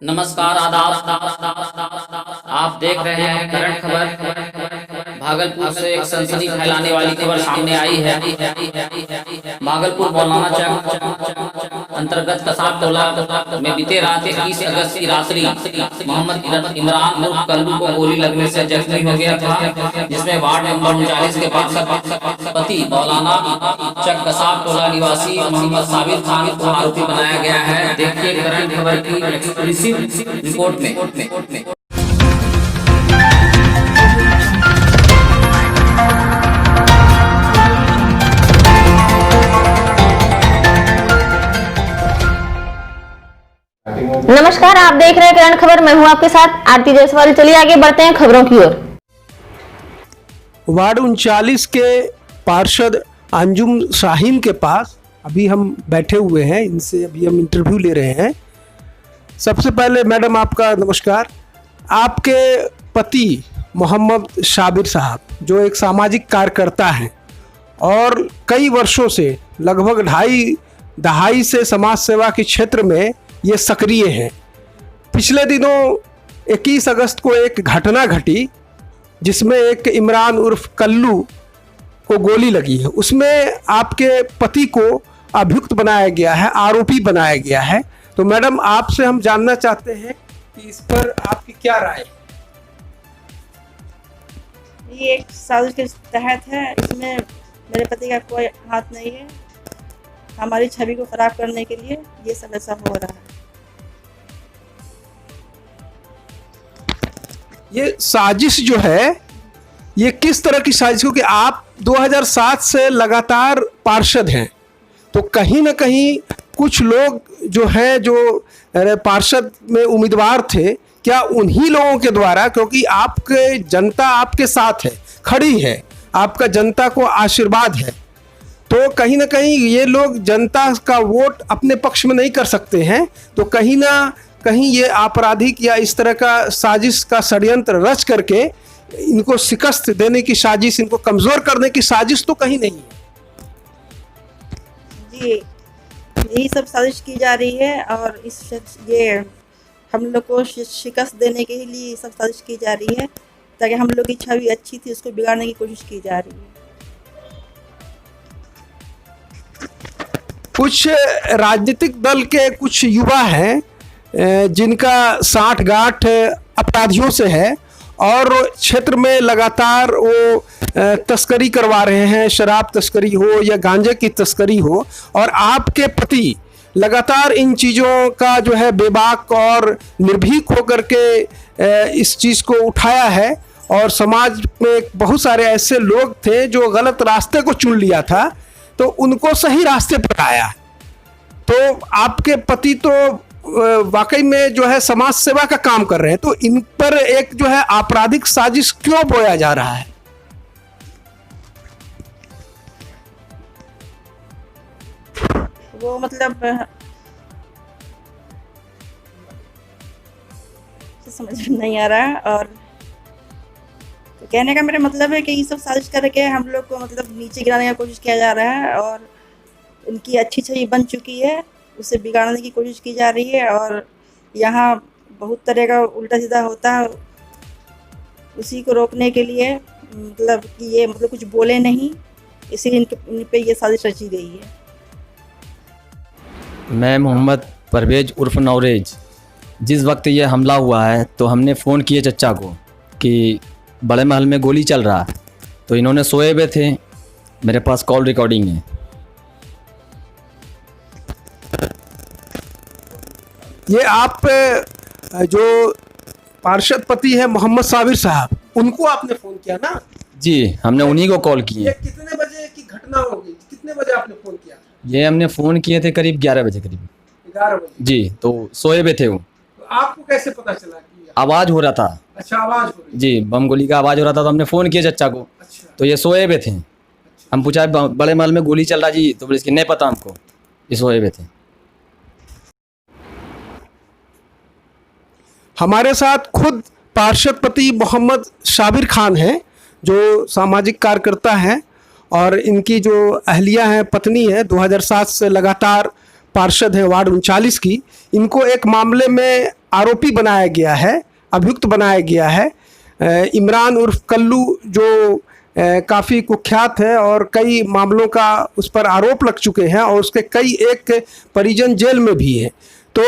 नमस्कार, आदाब। आप देख रहे हैं करंट खबर। भागलपुर से एक सनसनी फैलाने वाली खबर सामने आई है। भागलपुर मौलाना चक अंतर्गत कसाब टोला में बीते रात 21 अगस्त की रात्रि मोहम्मद इमरान उर्फ कल्लू को गोली लगने से जख्मी हो गया था, जिसमें वार्ड नंबर 39 के पार्षद पति मौलाना चक कसाब टोला निवासी मोहम्मद साबिर खान को आरोपी बनाया गया है। देखिए करंट खबर की एक्सक्लूसिव रिपोर्ट में। नमस्कार, आप देख रहे हैं करंट खबर। मैं हूं आपके साथ आरती जायसवाल। चलिए आगे बढ़ते हैं खबरों की ओर। वार्ड 39 के पार्षद अंजुम शाहीन के पास अभी हम बैठे हुए हैं। इनसे अभी हम इंटरव्यू ले रहे हैं। सबसे पहले मैडम आपका नमस्कार। आपके पति मोहम्मद साबिर साहब जो एक सामाजिक कार्यकर्ता हैं और कई वर्षों से लगभग ढाई दहाई से समाज सेवा के क्षेत्र में ये सक्रिय हैं। पिछले दिनों 21 अगस्त को एक घटना घटी जिसमें एक इमरान उर्फ कल्लू को गोली लगी है। उसमें आपके पति को अभियुक्त बनाया गया है, आरोपी बनाया गया है। तो मैडम आपसे हम जानना चाहते हैं कि इस पर आपकी क्या राय है? ये एक साजिश के तहत है। इसमें मेरे पति का कोई हाथ नहीं है। हमारी छवि को खराब करने के लिए ये सब ऐसा हो रहा है। ये साजिश जो है ये किस तरह की साजिश? क्योंकि आप 2007 से लगातार पार्षद हैं, तो कहीं ना कहीं कुछ लोग जो हैं जो पार्षद में उम्मीदवार थे, क्या उन्हीं लोगों के द्वारा, क्योंकि आपके जनता आपके साथ है, खड़ी है, आपका जनता को आशीर्वाद है, तो कहीं ना कहीं ये लोग जनता का वोट अपने पक्ष में नहीं कर सकते हैं, तो कहीं ना कहीं ये आपराधिक या इस तरह का साजिश का षड्यंत्र रच करके इनको शिकस्त देने की साजिश, इनको कमज़ोर करने की साजिश तो कहीं नहीं है। जी, यही सब साजिश की जा रही है और ये हम लोग को शिकस्त देने के लिए ये सब साजिश की जा रही है, ताकि हम लोग की छवि अच्छी थी उसको बिगाड़ने की कोशिश की जा रही है। कुछ राजनीतिक दल के कुछ युवा हैं जिनका साठगांठ अपराधियों से है और क्षेत्र में लगातार वो तस्करी करवा रहे हैं, शराब तस्करी हो या गांजे की तस्करी हो, और आपके पति लगातार इन चीज़ों का जो है बेबाक और निर्भीक होकर के इस चीज़ को उठाया है। और समाज में बहुत सारे ऐसे लोग थे जो गलत रास्ते को चुन लिया था, तो उनको सही रास्ते पर आया। तो आपके पति तो वाकई में जो है समाज सेवा का काम कर रहे हैं, तो इन पर एक जो है आपराधिक साजिश क्यों बोया जा रहा है? वो मतलब समझ में नहीं आ रहा है। और तो कहने का मेरा मतलब है कि ये सब साजिश करके हम लोग को मतलब नीचे गिराने का कोशिश किया जा रहा है और उनकी अच्छी छवि बन चुकी है, उसे बिगाड़ने की कोशिश की जा रही है। और यहाँ बहुत तरह का उल्टा सीधा होता है, उसी को रोकने के लिए मतलब कि ये मतलब कुछ बोले नहीं, इसीलिए इन पे ये साजिश रची गई है। मैं मोहम्मद परवेज उर्फ नौरेज, जिस वक्त ये हमला हुआ है तो हमने फ़ोन किए चचा को कि बड़े महल में गोली चल रहा है, तो इन्होंने सोए हुए थे। मेरे पास कॉल रिकॉर्डिंग है। ये आप जो पार्षद पति है मोहम्मद साबिर साहब, उनको आपने फ़ोन किया ना? जी, हमने उन्हीं को कॉल किए। ये कितने बजे की घटना होगी? कितने बजे आपने फ़ोन किया? ये हमने फ़ोन किए थे करीब 11 बजे करीब। 11 बजे? जी, तो सोए हुए थे वो। तो आपको कैसे पता चला कि आवाज़ हो रहा था? अच्छा, आवाज़ हो रही? जी, बम गोली का आवाज़ हो रहा था, तो हमने फ़ोन किया चचा को। अच्छा, तो ये सोए हुए थे। हम पूछा बड़े महल में गोली चल रहा जी, तो बोले इसकी नहीं पता हमको, ये सोए हुए थे। हमारे साथ खुद पार्षद पति मोहम्मद साबिर खान हैं जो सामाजिक कार्यकर्ता हैं, और इनकी जो अहलिया है, पत्नी है, 2007 से लगातार पार्षद हैं वार्ड 39 की। इनको एक मामले में आरोपी बनाया गया है, अभियुक्त बनाया गया है। इमरान उर्फ कल्लू जो काफ़ी कुख्यात है और कई मामलों का उस पर आरोप लग चुके हैं और उसके कई एक परिजन जेल में भी हैं। तो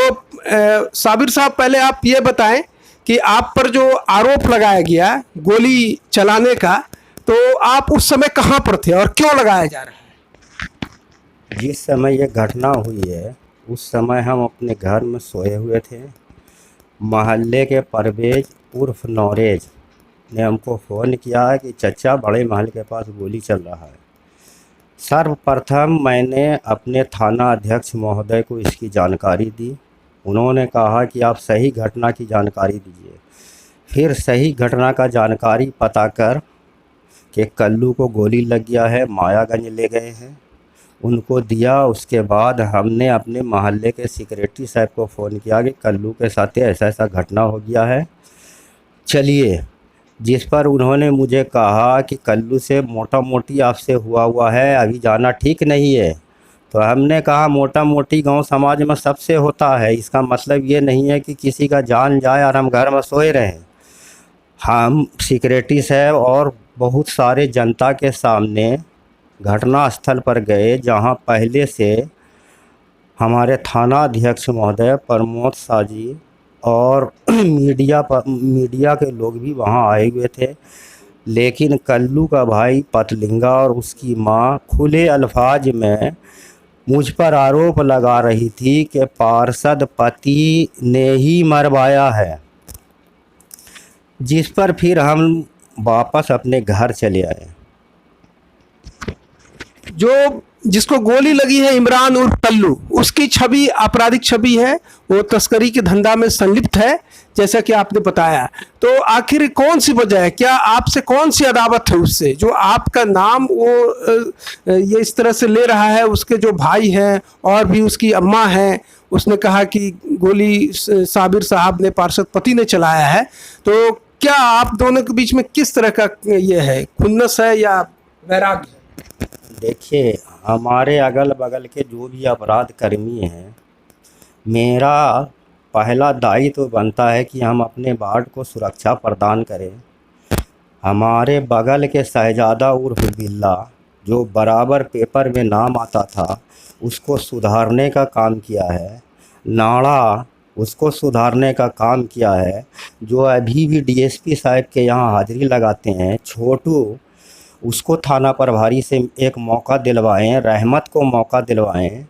साबिर साहब, पहले आप ये बताएं कि आप पर जो आरोप लगाया गया गोली चलाने का, तो आप उस समय कहाँ पर थे और क्यों लगाया जा रहा है? जिस समय ये घटना हुई है उस समय हम अपने घर में सोए हुए थे। मोहल्ले के परवेज उर्फ नौरेज ने हमको फ़ोन किया है कि चचा बड़े महल के पास गोली चल रहा है। सर्वप्रथम मैंने अपने थाना अध्यक्ष महोदय को इसकी जानकारी दी। उन्होंने कहा कि आप सही घटना की जानकारी दीजिए। फिर सही घटना का जानकारी पता कर कि कल्लू को गोली लग गया है, मायागंज ले गए हैं, उनको दिया। उसके बाद हमने अपने मोहल्ले के सेक्रेटरी साहब को फ़ोन किया कि कल्लू के साथ ऐसा ऐसा घटना हो गया है, चलिए। जिस पर उन्होंने मुझे कहा कि कल्लू से मोटा मोटी आपसे हुआ है, अभी जाना ठीक नहीं है। तो हमने कहा मोटा मोटी गांव समाज में सबसे होता है, इसका मतलब ये नहीं है कि किसी का जान जाए और हम घर में सोए रहें। हम सेक्रेटरी साहब और बहुत सारे जनता के सामने घटना स्थल पर गए, जहां पहले से हमारे थाना अध्यक्ष महोदय प्रमोद शाह जी और मीडिया के लोग भी वहां आए हुए थे। लेकिन कल्लू का भाई पतलिंगा और उसकी मां खुले अल्फाज में मुझ पर आरोप लगा रही थी कि पार्षद पति ने ही मरवाया है। जिस पर फिर हम वापस अपने घर चले आए। जो जिसको गोली लगी है इमरान उर्फ कल्लू, उसकी छवि आपराधिक छवि है, वो तस्करी के धंधा में संलिप्त है, जैसा कि आपने बताया। तो आखिर कौन सी वजह है, क्या आपसे कौन सी अदावत है उससे जो आपका नाम वो ये इस तरह से ले रहा है? उसके जो भाई हैं और भी उसकी अम्मा हैं, उसने कहा कि गोली साबिर साहब ने, पार्षद पति ने चलाया है। तो क्या आप दोनों के बीच में किस तरह का ये है, खुन्नस है या वैराग्य? देखिए, हमारे अगल बगल के जो भी अपराध कर्मी हैं, मेरा पहला दायित्व तो बनता है कि हम अपने वार्ड को सुरक्षा प्रदान करें। हमारे बगल के शहजादा उर्फ बिल्ला, जो बराबर पेपर में नाम आता था, उसको सुधारने का काम किया है। नाड़ा, उसको सुधारने का काम किया है, जो अभी भी डीएसपी साहब के यहाँ हाजिरी लगाते हैं। छोटू, उसको थाना प्रभारी से एक मौका दिलवाएं, रहमत को मौका दिलवाएं।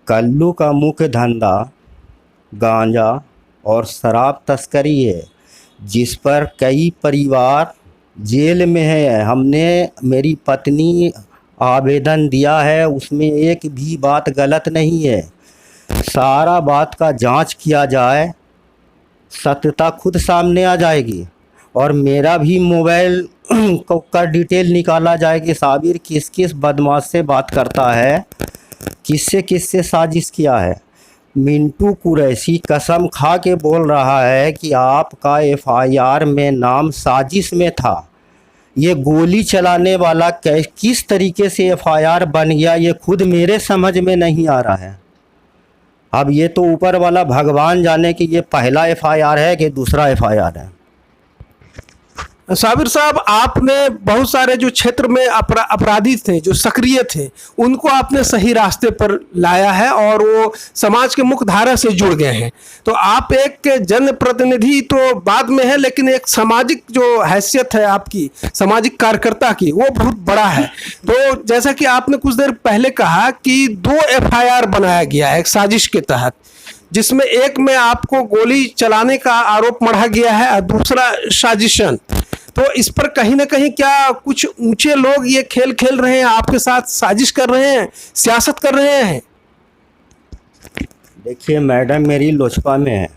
कल्लू का मुख्य धंधा गांजा और शराब तस्करी है, जिस पर कई परिवार जेल में है। हमने, मेरी पत्नी आवेदन दिया है, उसमें एक भी बात गलत नहीं है। सारा बात का जांच किया जाए, सत्यता खुद सामने आ जाएगी। और मेरा भी मोबाइल का डिटेल निकाला जाए कि साबिर किस किस बदमाश से बात करता है, किससे किससे साजिश किया है। मिंटू कुरैशी कसम खा के बोल रहा है कि आपका एफआईआर में नाम साजिश में था। ये गोली चलाने वाला किस तरीके से एफआईआर बन गया, ये खुद मेरे समझ में नहीं आ रहा है। अब ये तो ऊपर वाला भगवान जाने कि ये पहला एफआईआर है कि दूसरा एफआईआर है। साबिर साहब, आपने बहुत सारे जो क्षेत्र में अपराधी थे, जो सक्रिय थे, उनको आपने सही रास्ते पर लाया है और वो समाज के मुख्य धारा से जुड़ गए हैं। तो आप एक जनप्रतिनिधि तो बाद में है, लेकिन एक सामाजिक जो हैसियत है आपकी, सामाजिक कार्यकर्ता की, वो बहुत बड़ा है। तो जैसा कि आपने कुछ देर पहले कहा कि 2 एफआईआर बनाया गया है एक साजिश के तहत, जिसमें एक में आपको गोली चलाने का आरोप मढ़ा गया है और दूसरा साजिशन। तो इस पर कहीं ना कहीं क्या कुछ ऊंचे लोग ये खेल खेल रहे हैं, आपके साथ साजिश कर रहे हैं, सियासत कर रहे हैं? देखिए मैडम, मेरी लोजपा में है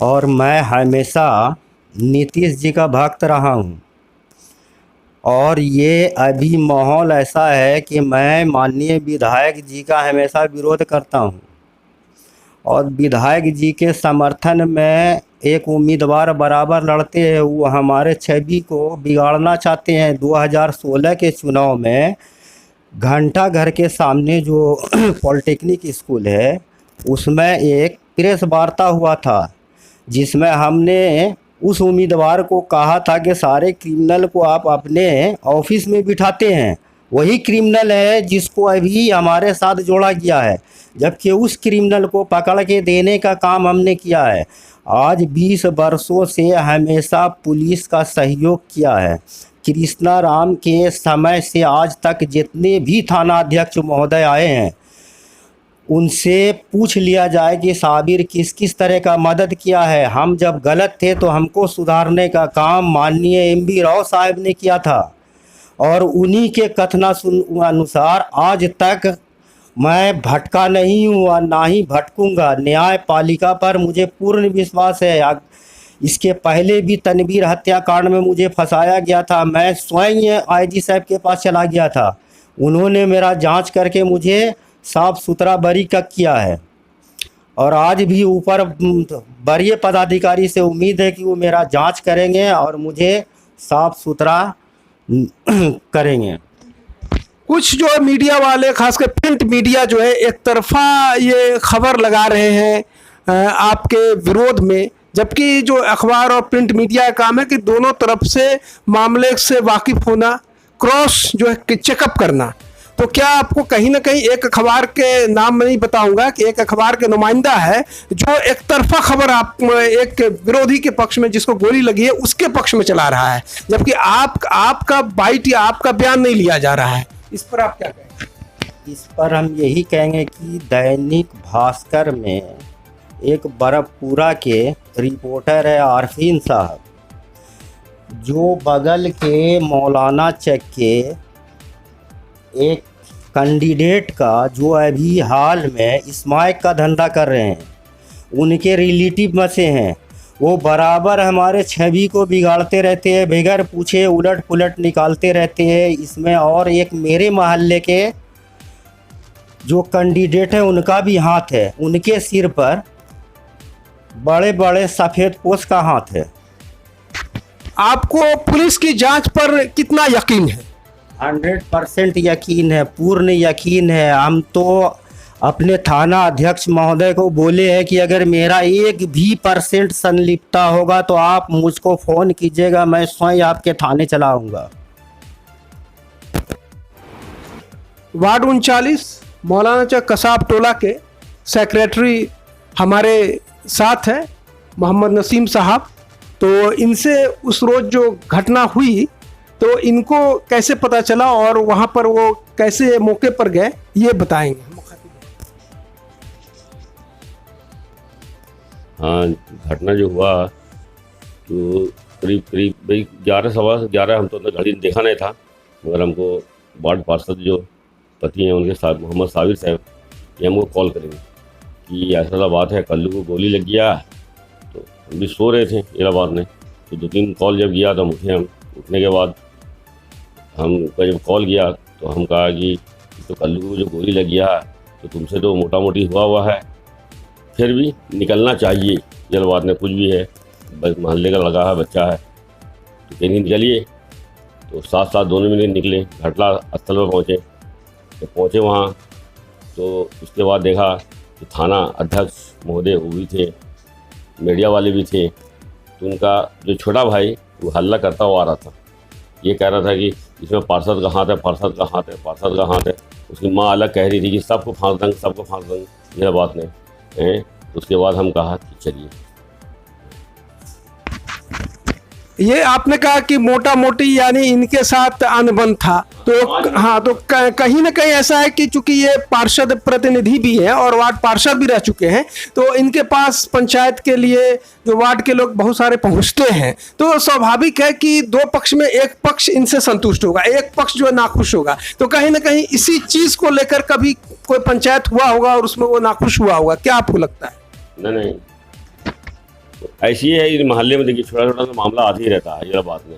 और मैं हमेशा नीतीश जी का भक्त रहा हूँ। और ये अभी माहौल ऐसा है कि मैं माननीय विधायक जी का हमेशा विरोध करता हूँ और विधायक जी के समर्थन में एक उम्मीदवार बराबर लड़ते हैं। वो हमारे छवि को बिगाड़ना चाहते हैं। 2016 के चुनाव में घंटा घर के सामने जो पॉलिटेक्निक स्कूल है, उसमें एक प्रेस वार्ता हुआ था, जिसमें हमने उस उम्मीदवार को कहा था कि सारे क्रिमिनल को आप अपने ऑफिस में बिठाते हैं, वही क्रिमिनल है जिसको अभी हमारे साथ जोड़ा गया है, जबकि उस क्रिमिनल को पकड़ के देने का काम हमने किया है। आज 20 वर्षों से हमेशा पुलिस का सहयोग किया है। कृष्णा राम के समय से आज तक जितने भी थाना अध्यक्ष महोदय आए हैं, उनसे पूछ लिया जाए कि साबिर किस किस तरह का मदद किया है। हम जब गलत थे तो हमको सुधारने का काम माननीय एमवी राव साहब ने किया था, और उन्हीं के अनुसार आज तक मैं भटका नहीं हूँ और ना ही भटकूँगा। न्यायपालिका पर मुझे पूर्ण विश्वास है। इसके पहले भी तनवीर हत्याकांड में मुझे फंसाया गया था, मैं स्वयं आईजी साहब के पास चला गया था, उन्होंने मेरा जांच करके मुझे साफ सुथरा बरी किया है। और आज भी ऊपर वरीय पदाधिकारी से उम्मीद है कि वो मेरा जांच करेंगे और मुझे साफ सुथरा करेंगे। कुछ जो मीडिया वाले, खासकर प्रिंट मीडिया जो है, एक तरफा ये खबर लगा रहे हैं आपके विरोध में, जबकि जो अखबार और प्रिंट मीडिया का काम है कि दोनों तरफ से मामले से वाकिफ होना, क्रॉस जो है चेकअप करना। तो क्या आपको कहीं ना कहीं, एक अखबार के नाम मैं नहीं बताऊंगा, कि एक अखबार के नुमाइंदा है जो एक तरफा खबर आप एक विरोधी के पक्ष में, जिसको गोली लगी है, उसके पक्ष में चला रहा है, जबकि आपका बाइट या आपका बयान नहीं लिया जा रहा है, इस पर आप क्या कहेंगे? इस पर हम यही कहेंगे कि दैनिक भास्कर में एक बरफपुरा के रिपोर्टर है आरफीन साहब, जो बगल के मौलाना चक के एक कैंडिडेट का, जो अभी हाल में स्मैक का धंधा कर रहे हैं, उनके रिलेटिव में से हैं, वो बराबर हमारे छवि को बिगाड़ते रहते हैं, बगैर पूछे उलट पुलट निकालते रहते हैं। इसमें और एक मेरे मोहल्ले के जो कैंडिडेट है, उनका भी हाथ है, उनके सिर पर बड़े बड़े सफ़ेद पोश का हाथ है। आपको पुलिस की जांच पर कितना यकीन है? 100% यकीन है, पूर्ण यकीन है। हम तो अपने थाना अध्यक्ष महोदय को बोले हैं कि अगर मेरा 1% संलिप्तता होगा तो आप मुझको फ़ोन कीजिएगा, मैं स्वयं आपके थाने चला आऊँगा। वार्ड 39 मौलाना चक कसाब टोला के सेक्रेटरी हमारे साथ है, मोहम्मद नसीम साहब। तो इनसे उस रोज़ जो घटना हुई, तो इनको कैसे पता चला और वहाँ पर वो कैसे मौके पर गए, ये बताएंगे। हाँ, घटना जो हुआ तो करीब भाई 11 हम तो अंदर घड़ी देखा नहीं था, मगर हमको वार्ड पार्षद जो पति हैं उनके साथ मोहम्मद साबिर साहब, ये हमको कॉल करेंगे कि ऐसा बात है, कल्लू को गोली लग गया। तो हम भी सो रहे थे इलाहाबाद में, तो 2-3 कॉल जब गया तो हम उठने के बाद हमको जब कॉल किया तो हम कहा कि तो कल्लू को जो गोली लग गया तो तुमसे तो मोटा मोटी हुआ है, फिर भी निकलना चाहिए, जल्दबाद में कुछ भी है, बस मोहल्ले का लगा है, बच्चा है, तो कहीं निकलिए। तो साथ दोनों मिले निकले, घटना स्थल पर पहुँचे। तो पहुँचे वहाँ तो उसके बाद देखा कि थाना अध्यक्ष महोदय वो भी थे, मीडिया वाले भी थे। तो उनका जो छोटा भाई वो हल्ला करता हुआ आ रहा था, ये कह रहा था कि इसमें पार्षद का हाथ है, पार्षद का हाथ है, पार्षद का हाथ है। उसकी माँ अलग कह रही थी कि सबको फांस देंगे, सबको फांस देंगे, यह बात नहीं है। उसके बाद हम कहा कि चलिए, ये आपने कहा कि मोटा मोटी यानी इनके साथ अनबन था, तो हाँ, तो कहीं ना कहीं ऐसा है कि चूंकि ये पार्षद प्रतिनिधि भी हैं और वार्ड पार्षद भी रह चुके हैं, तो इनके पास पंचायत के लिए जो वार्ड के लोग बहुत सारे पहुंचते हैं, तो स्वाभाविक है कि दो पक्ष में एक पक्ष इनसे संतुष्ट होगा, एक पक्ष जो है नाखुश होगा। तो कहीं ना कहीं इसी चीज को लेकर कभी कोई पंचायत हुआ होगा और उसमें वो नाखुश हुआ होगा, क्या आपको लगता है? नहीं, ऐसी है इस मोहल्ले में। देखिए, छोटा छोटा सा मामला आते ही रहता है, यह बात नहीं।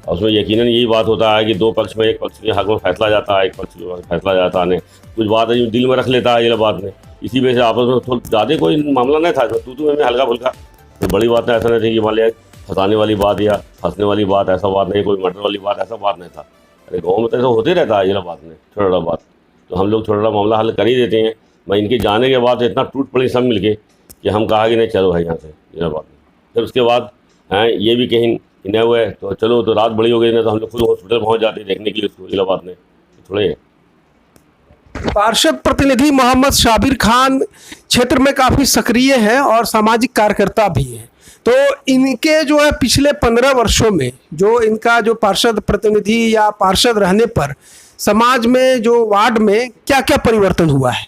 और उसमें यकीनन यही बात होता है कि दो पक्ष में एक पक्ष के हक में फैसला जाता है, एक पक्ष के फैसला जाता है, कुछ बात है जो दिल में रख लेता है, यह बात नहीं। इसी वजह से आपस में थोड़ा ज़्यादा कोई मामला नहीं था, तू में हल्का फुल्का, तो बड़ी बात नहीं, ऐसा नहीं थी कि मान लिया फंसाने वाली बात या फंसने वाली बात, ऐसा बात नहीं, कोई मर्डर वाली बात, ऐसा बात नहीं था। अरे गाँव में तो ऐसा होते रहता है, यह बात नहीं, छोटा छोटा बात। तो हम लोग छोटा छोटा मामला हल कर ही देते हैं। मैं इनके जाने के बाद इतना टूट पड़ी सब मिलके कि हम कहा कि नहीं चलो भाई यहाँ से इलाहाबाद में। फिर उसके बाद हैं ये भी कहीं इन्हें हुए तो चलो, तो रात बड़ी हो गई ना, तो हम लोग खुद हॉस्पिटल पहुँच जाते देखने के लिए उसको इलाहाबाद में। थोड़े पार्षद प्रतिनिधि मोहम्मद साबिर खान क्षेत्र में काफ़ी सक्रिय हैं और सामाजिक कार्यकर्ता भी हैं। तो इनके जो है पिछले 15 वर्षों में जो इनका जो पार्षद प्रतिनिधि या पार्षद रहने पर समाज में जो वार्ड में क्या क्या परिवर्तन हुआ है?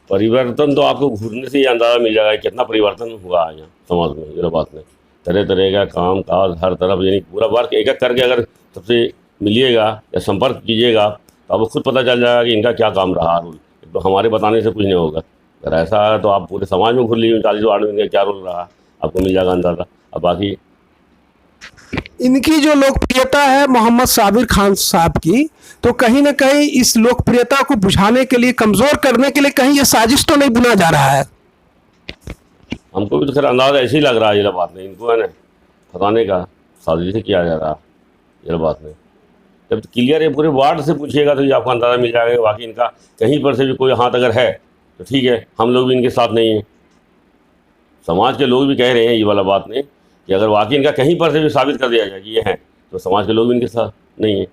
परिवर्तन तो आपको घूरने से ही अंदाज़ा मिल जाएगा कि कितना परिवर्तन हुआ है यहाँ समाज में इलाहाबाद में। तरह तरह का काम काज हर तरफ, यानी पूरा वर्क एक एक करके अगर सबसे मिलिएगा या संपर्क कीजिएगा तो आपको खुद पता चल जाएगा कि इनका क्या काम रहा रोल। तो हमारे बताने से कुछ नहीं होगा। अगर ऐसा है तो आप पूरे समाज में घूर लीजिए 40 वार्ड में इनका क्या रोल रहा, आपको मिल जाएगा अंदाज़ा। अब बाकी इनकी जो लोकप्रियता है मोहम्मद साबिर खान साहब की, तो कहीं ना कहीं इस लोकप्रियता को बुझाने के लिए, कमज़ोर करने के लिए कहीं ये साजिश तो नहीं बुना जा रहा है? हमको भी तो खैर अंदाज़ा ऐसे ही लग रहा है इलाहाबाद में इनको है ना फंसाने का साजिश से किया जा रहा है इलाहाबाद में। जब क्लियर है पूरे वार्ड से पूछिएगा तो ये आपको अंदाज़ा मिल जाएगा कि बाकी इनका कहीं पर से भी कोई हाथ अगर है तो ठीक है, हम लोग भी इनके साथ नहीं हैं। समाज के लोग भी कह रहे हैं ये वाला बात नहीं कि अगर वाकई इनका कहीं पर से भी साबित कर दिया जाए कि ये हैं तो समाज के लोग भी इनके साथ नहीं हैं।